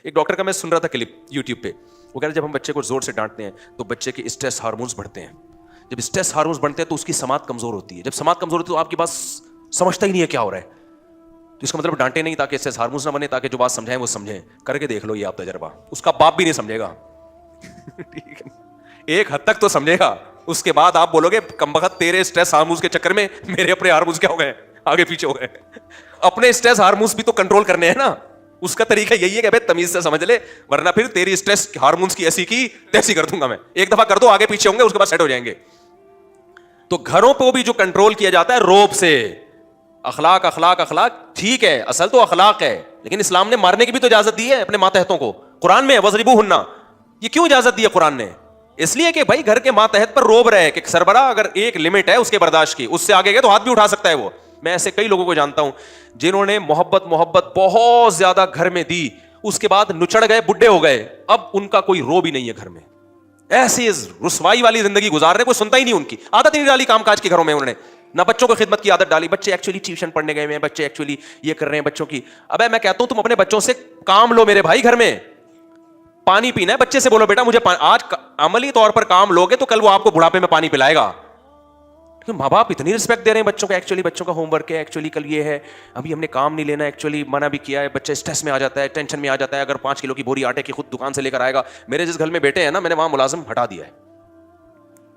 ایک ڈاکٹر کا میں سن رہا تھا کلپ یوٹیوب پہ, وہ کہہ رہے جب ہم بچے کو زور سے ڈانٹتے ہیں تو بچے کے اسٹریس ہارمونس بڑھتے ہیں, جب اسٹریس ہارمونس بڑھتے ہیں تو اس کی سماعت کمزور ہوتی ہے, جب سماعت کمزور ہوتی ہے تو آپ کی بات سمجھتا ہی نہیں ہے کیا ہو رہا ہے, تو اس کا مطلب ڈانٹے نہیں تاکہ اسٹریس ہارمونس نہ بنے, تاکہ جو بات سمجھائیں وہ سمجھیں. کر کے دیکھ لو یہ آپ تجربہ, اس کا باپ بھی نہیں سمجھے گا ٹھیک ہے, ایک حد تک تو سمجھے گا, اس کے بعد آپ بولو گے کمبخت تیرے اسٹریس ہارمونس کے چکر میں میرے اپنے ہارمونس کیا ہو گئے, آگے پیچھے ہو گئے. اپنے اسٹریس ہارمونس بھی تو کنٹرول کرنے ہیں نا, اس کا طریقہ یہی ہے کہ بھائی تمیز سے سمجھ لے, ورنہ پھر تیری اسٹریس ہارمونس کی ایسی کی تیسی کر دوں گا میں. ایک دفعہ کر دو آگے پیچھے ہوں گے, اس کے بعد سیٹ ہو جائیں گے. تو گھروں پہ بھی جو کنٹرول کیا جاتا ہے روب سے, اخلاق اخلاق اخلاق ٹھیک ہے, اصل تو اخلاق ہے, لیکن اسلام نے مارنے کی بھی تو اجازت دی ہے اپنے ماتحتوں کو. قرآن میں وضربوہن, یہ کیوں اجازت دی ہے قرآن نے؟ اس لیے کہ بھائی گھر کے ماتحت پر روب رہے کہ سربراہ اگر ایک لمٹ ہے اس کے برداشت کی, اس سے آگے گئے تو ہاتھ بھی اٹھا سکتا ہے وہ. میں ایسے کئی لوگوں کو جانتا ہوں جنہوں نے محبت بہت زیادہ گھر میں دی, اس کے بعد نچڑ گئے, بڈھے ہو گئے, اب ان کا کوئی رو بھی نہیں ہے گھر میں, ایسی رسوائی والی زندگی گزار رہے, کوئی سنتا ہی نہیں, ان کی عادت ہی نہیں ڈالی کام کاج کے گھروں میں انہوں نے, نہ بچوں کو خدمت کی عادت ڈالی. بچے ایکچولی ٹیوشن پڑھنے گئے ہیں, بچے ایکچولی یہ کر رہے ہیں بچوں کی. ابے میں کہتا ہوں تم اپنے بچوں سے کام لو میرے بھائی, گھر میں پانی پینا ہے, بچے سے بولو بیٹا مجھے آج عملی طور پر کام لوگے تو کل وہ آپ کو بڑھاپے میں پانی پلائے گا. ماں باپ اتنی رسپیکٹ دے رہے ہیں بچوں کو, ایکچولی بچوں کا ہوم ورک ہے, ایکچولی کل یہ ہے, ابھی ہم نے کام نہیں لینا, ایکچولی منع بھی کیا ہے, بچہ اسٹریس میں آ جاتا ہے, ٹینشن میں آ جاتا ہے, اگر 5 کلو کی بوری آٹے کی خود دکان سے لے کر آئے گا. میرے جس گھر میں بیٹے ہیں نا, میں نے وہاں ملازم ہٹا دیا ہے.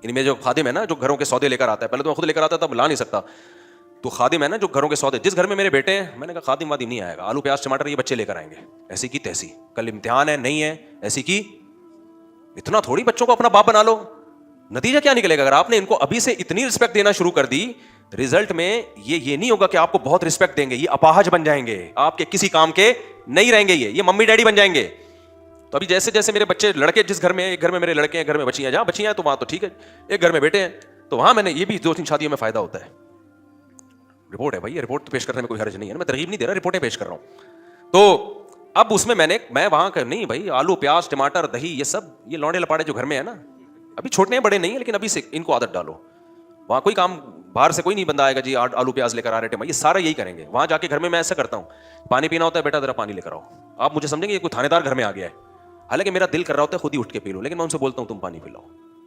یعنی میرے جو خادم ہے نا, جو گھروں کے سودے لے کر آتا ہے, پہلے تو میں خود لے کر آتا تھا, اب لا نہیں سکتا, تو خادم ہے نا جو گھروں کے سودے, جس گھر میں میرے بیٹے ہیں, میں نے کہا خادم وادم نہیں آئے گا, آلو پیاز ٹماٹر یہ بچے لے کر آئیں گے, ایسی کی تیسی, کل امتحان ہے نہیں ہے ایسی کی. اتنا تھوڑی بچوں کو اپنا باپ بنا لو. نتیجہ کیا نکلے گا اگر آپ نے ان کو ابھی سے اتنی رسپیکٹ دینا شروع کر دی؟ رزلٹ میں یہ نہیں ہوگا کہ آپ کو بہت رسپیکٹ دیں گے, یہ اپاہج بن جائیں گے, آپ کے کسی کام کے نہیں رہیں گے, یہ ممی ڈیڈی بن جائیں گے. تو ابھی جیسے جیسے میرے بچے لڑکے, جس گھر میں, ایک گھر میں میرے لڑکے ہیں, گھر میں بچیاں, جہاں بچیاں ہیں تو وہاں تو ٹھیک ہے, ایک گھر میں بیٹے ہیں تو وہاں میں نے یہ بھی 2-3 شادیوں میں فائدہ ہوتا ہے. رپورٹ ہے بھائی, یہ رپورٹ پیش کرنے میں کوئی حرج نہیں ہے نا, میں ترغیب نہیں دے رہا, رپورٹیں پیش کر رہا ہوں. تو اب اس میں وہاں کا نہیں بھائی, آلو پیاز ٹماٹر دہی یہ سب, یہ لونڈے لپاڑے جو گھر میں ہے نا, ابھی چھوٹے ہیں بڑے نہیں ہیں, لیکن ابھی سے ان کو عادت ڈالو. وہاں کوئی کام باہر سے کوئی نہیں بندہ آئے گا جی آلو پیاز لے کر آ رہے, یہ سارا یہی کریں گے. وہاں جا کے گھر میں ایسا کرتا ہوں, پانی پینا ہوتا ہے, بیٹا ذرا پانی لے کر آؤ. آپ مجھے سمجھیں گے یہ کوئی تھانے دار گھر میں آ گیا ہے, حالانکہ میرا دل کر رہا ہوتا ہے خود ہی اٹھ کے پی لو, لیکن میں ان سے بولتا ہوں تم پانی پلاؤ.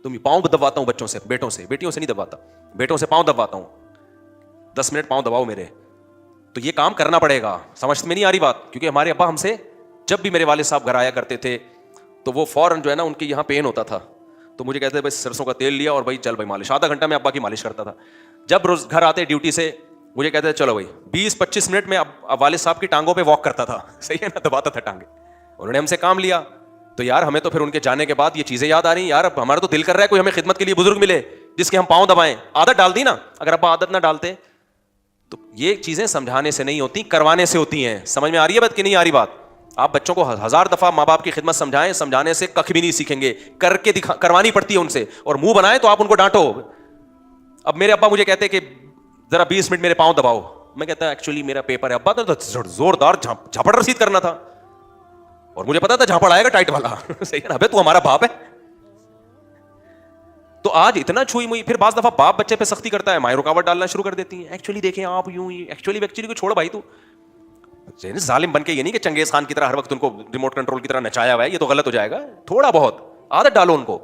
تم پاؤں دباتا ہوں بچوں سے, بیٹوں سے, بیٹیوں سے نہیں دباتا, بیٹوں سے پاؤں دباتا ہوں, 10 منٹ پاؤں دباؤ میرے. تو یہ کام کرنا پڑے گا, سمجھ میں نہیں آ رہی بات؟ کیونکہ ہمارے ابا ہم سے, جب بھی میرے والد صاحب گھر آیا کرتے تھے تو وہ فوراً جو ہے نا ان کے یہاں پین ہوتا تھا, تو مجھے کہتے ہیں بھائی سرسوں کا تیل لیا اور بھائی چل بھائی مالش, آدھا گھنٹہ میں ابا کی مالش کرتا تھا. جب روز گھر آتے ڈیوٹی سے مجھے کہتے ہیں چلو بھائی 20-25 منٹ میں اب والد صاحب کی ٹانگوں پہ واک کرتا تھا, صحیح ہے نا, دباتا تھا ٹانگیں. انہوں نے ہم سے کام لیا, تو یار ہمیں تو پھر ان کے جانے کے بعد یہ چیزیں یاد آ رہی ہیں, یار اب ہمارا تو دل کر رہا ہے کوئی ہمیں خدمت کے لیے بزرگ ملے جس کے ہم پاؤں دبائیں. عادت ڈال دی نا, اگر ابا عادت نہ ڈالتے تو یہ چیزیں سمجھانے سے نہیں ہوتی, کروانے سے ہوتی ہیں. سمجھ میں آ رہی ہے بات کہ نہیں آ رہی بات؟ آپ بچوں کو 1000 دفعہ ماں باپ کی خدمت سمجھائیں, سمجھانے سے کخ بھی نہیں سیکھیں گے, کر کے کروانی پڑتی ہے ان سے, اور منہ بنائیں تو آپ ان کو ڈانٹو. اب میرے ابا مجھے کہتے کہ ذرا 20 منٹ میرے پاؤں دباؤ, میں کہتا ایکچولی میرا پیپر ہے ابا, تو زوردار جھاپڑ رسید کرنا تھا, اور مجھے پتا تھا جھاپڑ آئے گا ٹائٹ والا, صحیح ہے نا, ابے تو ہمارا باپ ہے. تو آج اتنا چھوئی موئی, پھر بعض دفعہ باپ بچے پہ سختی کرتا ہے, مائیں رکاوٹ ڈالنا شروع کر دیتی ہیں. ایکچولی دیکھیں آپ یوں ہی, ایکچولی کو چھوڑو بھائی, تو ظالم بن کے یہ نہیں کہ چنگیز خان کی طرح ہر وقت ان کو ریموٹ کنٹرول کی طرح نچایا ہوا ہے, یہ تو غلط ہو جائے گا. تھوڑا بہت عادت ڈالو ان کو.